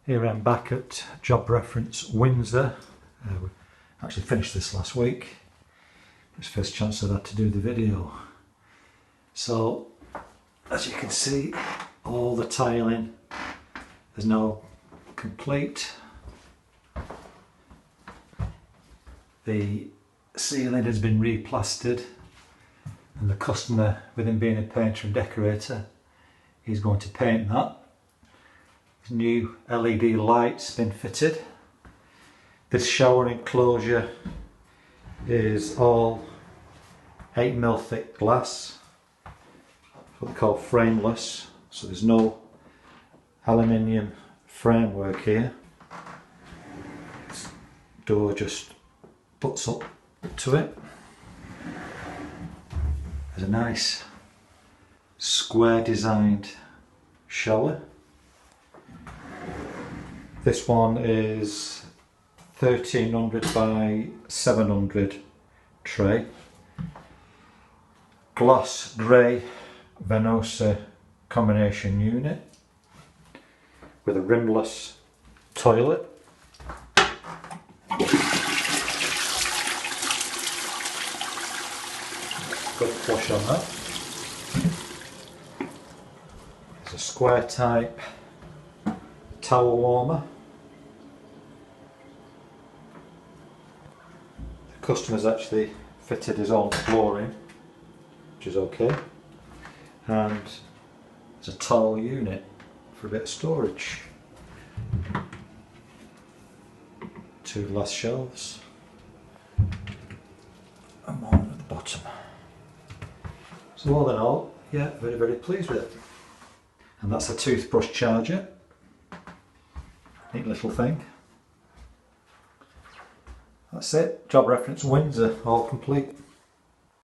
Here I'm back at job reference Windsor. We actually finished this last week. It's the first chance I've had to do the video. So as you can see, all the tiling is now complete. The ceiling has been replastered, and the customer, with him being a painter and decorator, he's going to paint that. New LED lights been fitted. This shower enclosure is all 8mm thick glass, what they call frameless, so there's no aluminium framework here. This door just butts up to it. There's a nice square designed shower. This one is 1300 by 700 tray. Gloss grey Venosa combination unit with a rimless toilet. Good flush on that. There's a square type towel warmer. The customer's actually fitted his own flooring, which is okay, and there's a tall unit for a bit of storage. 2 glass shelves and one at the bottom. So all in all, yeah, very pleased with it. And that's a toothbrush charger. Neat little thing. That's it. Job reference Windsor, all complete.